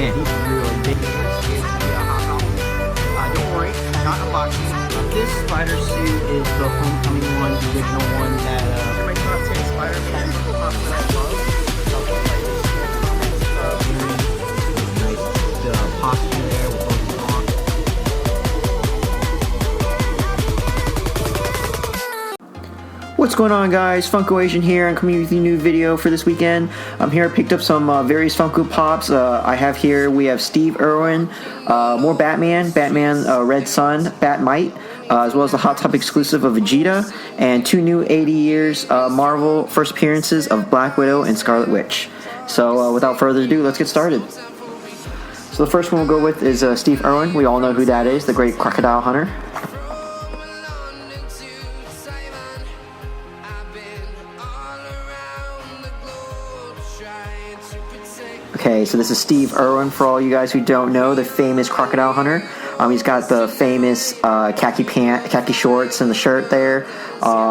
Man, he's really big. Don't worry, not unboxing. This spider suit is the homecoming one, the original one that my top 10 Spider-Man pops that I love. Nice posture there with both the arms. What's going on, guys? Funko Asian here. I'm coming with a new video for this weekend. I'm here. I picked up some various Funko Pops. We have Steve Irwin, more Batman, Red Sun, Bat-mite, as well as the Hot Topic exclusive of Vegeta, and 2 new 80 years Marvel first appearances of Black Widow and Scarlet Witch. So without further ado, let's get started. So the first one we'll go with is Steve Irwin. We all know who that is, the great crocodile hunter. Okay, so this is Steve Irwin, for all you guys who don't know, the famous crocodile hunter. He's got the famous khaki shorts and the shirt there.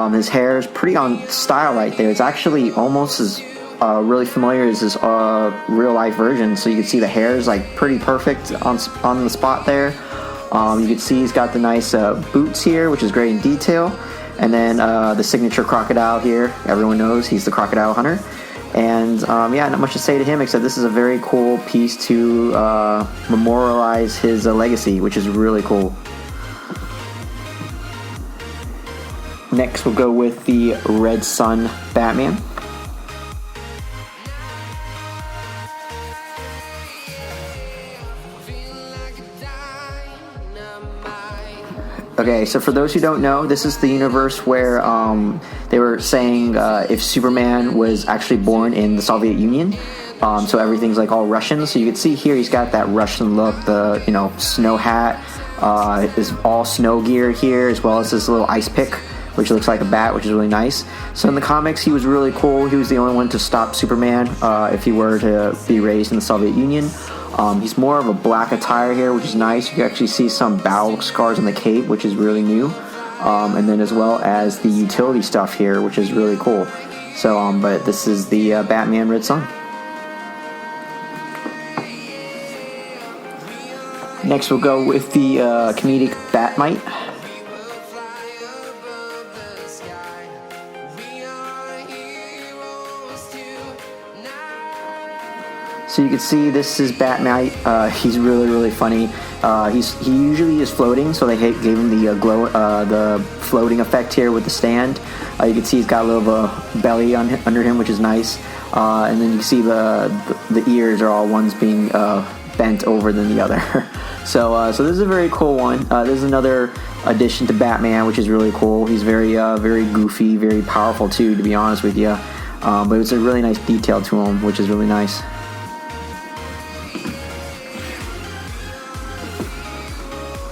His hair is pretty on style right there. It's actually almost as really familiar as his real life version. So you can see the hair is like pretty perfect on the spot there. You can see he's got the nice boots here, which is great in detail. And then the signature crocodile here. Everyone knows he's the crocodile hunter. And yeah, not much to say to him except this is a very cool piece to memorialize his legacy, which is really cool. Next, we'll go with the Red Sun Batman. Okay, so for those who don't know, this is the universe where they were saying if Superman was actually born in the Soviet Union, so everything's like all Russian. So you can see here he's got that Russian look, the snow hat, is all snow gear here, as well as this little ice pick, which looks like a bat, which is really nice. So in the comics, he was really cool. He was the only one to stop Superman if he were to be raised in the Soviet Union. He's more of a black attire here, which is nice. You can actually see some battle scars on the cape, which is really new. And then as well as the utility stuff here, which is really cool. So, but this is the Batman Red Sun. Next we'll go with the comedic Bat-mite. So you can see this is Bat-mite. He's really funny. He usually is floating, so they gave him the floating effect here with the stand. You can see he's got a little of a belly under him, which is nice. And then you can see the ears are all one's being bent over than the other. So this is a very cool one. This is another addition to Batman, which is really cool. He's very goofy, very powerful too, to be honest with you. But it's a really nice detail to him, which is really nice.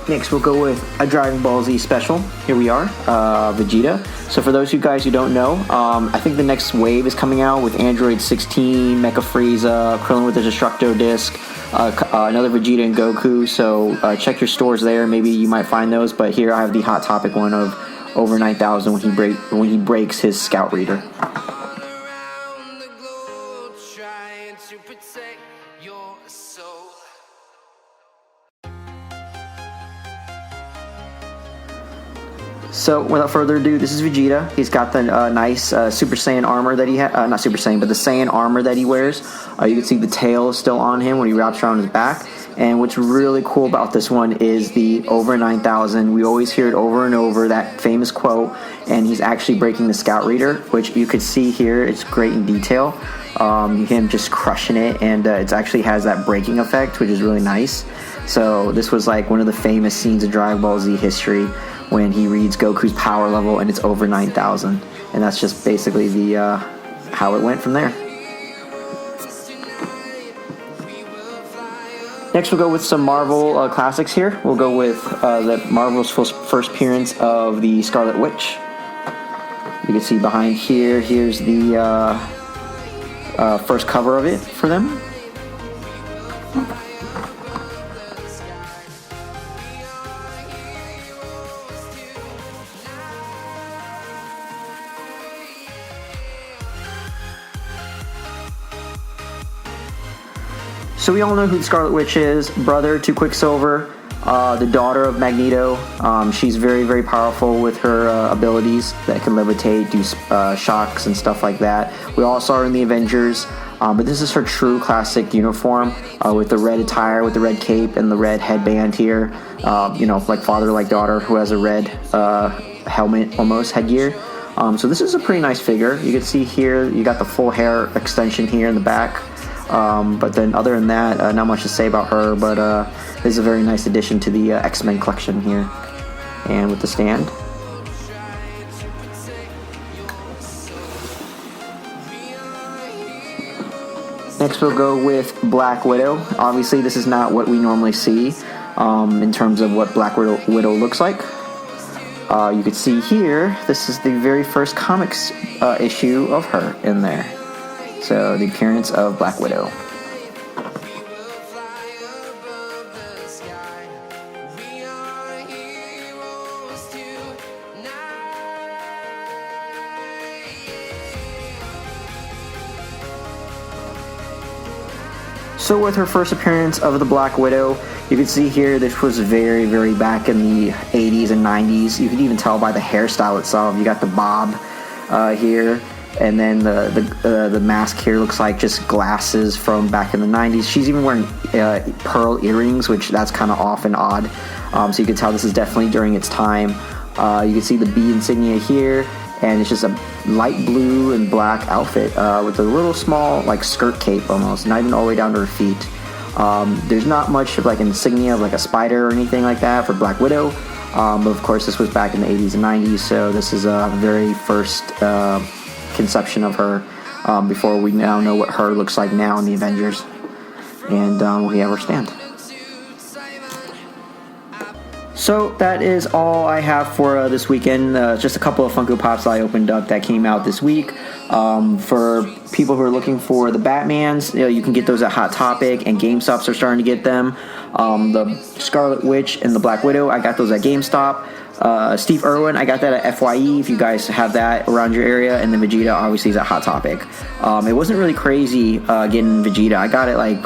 Next, we'll go with a Dragon Ball Z special. Here we are, Vegeta. So for those of you guys who don't know, I think the next wave is coming out with Android 16, Mecha Frieza, Krillin with the Destructo Disc, another Vegeta and Goku. So check your stores there. Maybe you might find those. But here I have the Hot Topic one of over 9,000 when he breaks his Scout Reader. So without further ado, this is Vegeta. He's got the nice Super Saiyan armor that he has, not Super Saiyan, but the Saiyan armor that he wears. You can see the tail is still on him when he wraps around his back. And what's really cool about this one is the over 9,000. We always hear it over and over, that famous quote, and he's actually breaking the Scout Reader, which you could see here. It's great in detail. Him just crushing it, and it actually has that breaking effect, which is really nice. So this was like one of the famous scenes of Dragon Ball Z history, when he reads Goku's power level and it's over 9,000, and that's just basically the how it went from there. Next, we'll go with some Marvel classics here. We'll go with the Marvel's first appearance of the Scarlet Witch. You can see behind here. Here's the first cover of it for them. So we all know who the Scarlet Witch is, brother to Quicksilver, the daughter of Magneto. She's very, very powerful with her abilities that can levitate, do shocks and stuff like that. We all saw her in the Avengers, but this is her true classic uniform with the red attire, with the red cape and the red headband here. Like father, like daughter, who has a red helmet, almost headgear. So this is a pretty nice figure. You can see here, you got the full hair extension here in the back. But then other than that, not much to say about her, but this is a very nice addition to the X-Men collection here. And with the stand. Next we'll go with Black Widow. Obviously this is not what we normally see in terms of what Black Widow looks like. You can see here, this is the very first comics issue of her in there. So the appearance of Black Widow. So with her first appearance of the Black Widow, you can see here this was very, very back in the 80s and 90s. You can even tell by the hairstyle itself. You got the bob here, and then the mask here looks like just glasses from back in the 90s. She's even wearing pearl earrings, which that's kind of off and odd. So you can tell this is definitely during its time. You can see the B insignia here, and it's just a light blue and black outfit with a little small like skirt cape almost, not even all the way down to her feet. There's not much of like an insignia of like a spider or anything like that for Black Widow, but of course this was back in the 80s and 90s, so this is a very first conception of her before we now know what her looks like now in the Avengers. And we have her stand. So that is all I have for this weekend. Just a couple of Funko Pops I opened up that came out this week. For people who are looking for the Batmans, you can get those at Hot Topic, and GameStops are starting to get them. The Scarlet Witch and the Black Widow, I got those at GameStop. Steve Irwin, I got that at FYE if you guys have that around your area, and then Vegeta obviously is at Hot Topic. It wasn't really crazy getting Vegeta. I got it like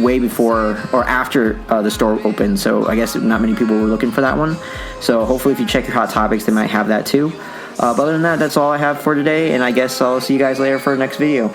way before or after the store opened, so I guess not many people were looking for that one. So hopefully if you check your Hot Topics, they might have that too. But other than that, that's all I have for today, and I guess I'll see you guys later for the next video.